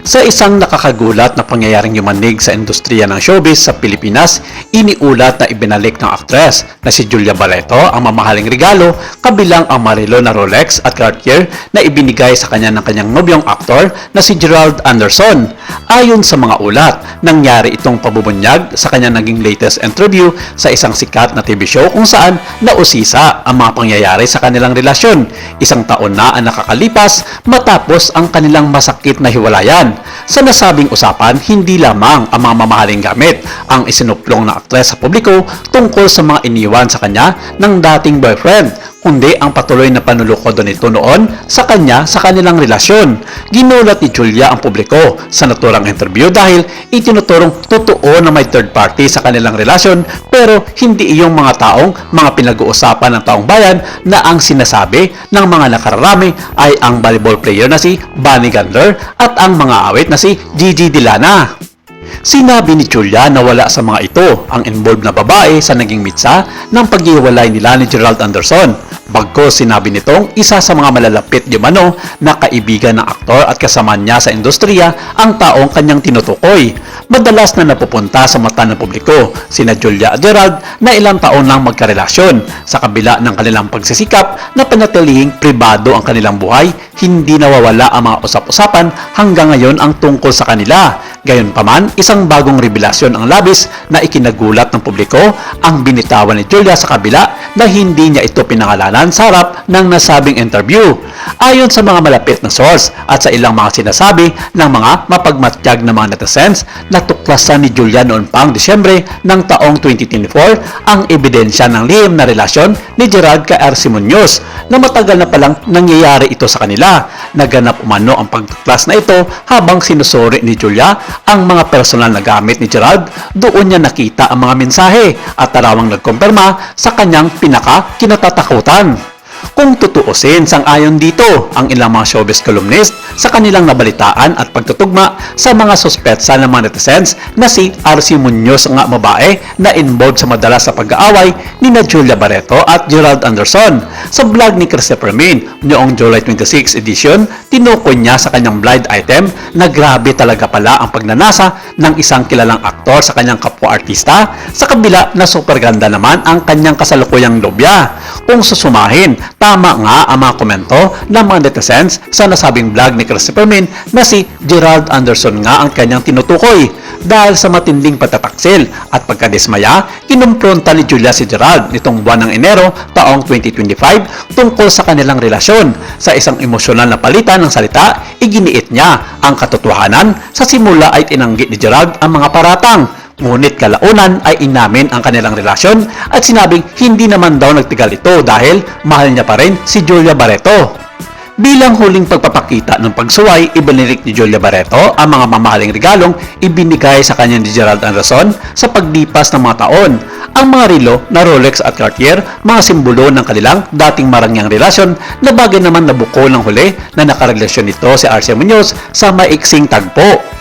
Sa isang nakakagulat na pangyayaring yumanig sa industriya ng showbiz sa Pilipinas, iniulat na ibinalik ng aktres na si Julia Barreto ang mamahaling regalo kabilang ang marilo na Rolex at Cartier na ibinigay sa kanya ng kanyang nobyong aktor na si Gerald Anderson. Ayon sa mga ulat, nangyari itong pabubunyag sa kanyang naging latest interview sa isang sikat na TV show kung saan nausisa ang mga pangyayari sa kanilang relasyon. Isang taon na ang nakakalipas matapos ang kanilang masakit na hiwalayan. Sa nasabing usapan, hindi lamang ang mga mamahaling gamit ang isinuplong ng aktres sa publiko tungkol sa mga iniwan sa kanya ng dating boyfriend, kundi ang patuloy na panulukod nito noon sa kanya sa kanilang relasyon. Ginulat ni Julia ang publiko sa naturang interview dahil itinuturong totoo na may third party sa kanilang relasyon pero hindi iyong mga taong mga pinag-uusapan ng taong bayan na ang sinasabi ng mga nakararami ay ang volleyball player na si Bunny Gandler at ang mga awit na si Gigi Dillana. Sinabi ni Julia na wala sa mga ito ang involved na babae sa naging mitsa ng paghiwalay nila ni Gerald Anderson. Bagkus sinabi nitong isa sa mga malalapit di umano na kaibigan ng aktor at kasama niya sa industriya ang taong kanyang tinutukoy. Madalas na napupunta sa mata ng publiko sina Julia at Gerald na ilang taon lang magkarelasyon. Sa kabila ng kanilang pagsisikap na panatilihing pribado ang kanilang buhay, hindi nawawala ang mga usap-usapan hanggang ngayon ang tungkol sa kanila. Gayunpaman, isang bagong revelasyon ang labis na ikinagulat ng publiko ang binitawan ni Julia sa kabila na hindi niya ito pinangalanan sa harap ng nasabing interview. Ayon sa mga malapit na source at sa ilang mga sinasabi ng mga mapagmatyag na mga netizens, natuklasan ni Julia noon pang Disyembre ng taong 2024 ang ebidensya ng lihim na relasyon ni Gerald kay RC Munoz na matagal na palang nangyayari ito sa kanila. Naganap umano ang pagtuklas na ito habang sinusuri ni Julia ang mga personal na gamit ni Gerald. Doon niya nakita ang mga mensahe at tarawang nagkumpirma sa kanyang pinaka-kinatatakutan. Kung tutuusin, sang-ayon dito ang ilang mga showbiz columnist sa kanilang nabalitaan at pagtutugma sa mga suspetsa ng mga netizens na si RC Munoz nga babae na involved sa madalas sa pag-aaway ni na Julia Barreto at Gerald Anderson. Sa vlog ni Christopher Min noong July 26 edition, tinukoy niya sa kanyang blind item na grabe talaga pala ang pagnanasa ng isang kilalang aktor sa kanyang kapwa-artista sa kabila na super ganda naman ang kanyang kasalukuyang lobya. Kung susumahin, tama nga ang mga komento ng mga netizens sa nasabing vlog ni Christopher Min na si Gerald Anderson nga ang kanyang tinutukoy. Dahil sa matinding patataksil at pagkadismaya, kinumpronta ni Julia si Gerald nitong buwan ng Enero taong 2025 tungkol sa kanilang relasyon. Sa isang emosyonal na palitan ng salita, iginiit niya ang katotohanan. Sa simula ay tinanggi ni Gerald ang mga paratang. Ngunit kalaunan ay inamin ang kanilang relasyon at sinabing hindi naman daw nagtigal ito dahil mahal niya pa rin si Julia Barreto. Bilang huling pagpapakita ng pagsuway, ibinilik ni Julia Barreto ang mga mamahaling regalong ibinigay sa kanya ni Gerald Anderson sa paglipas ng mga taon. Ang mga relo na Rolex at Cartier, mga simbolo ng kanilang dating marangyang relasyon na bagay naman nabuko ng huli na nakarelasyon nito si RC Munoz sa maiksing tagpo.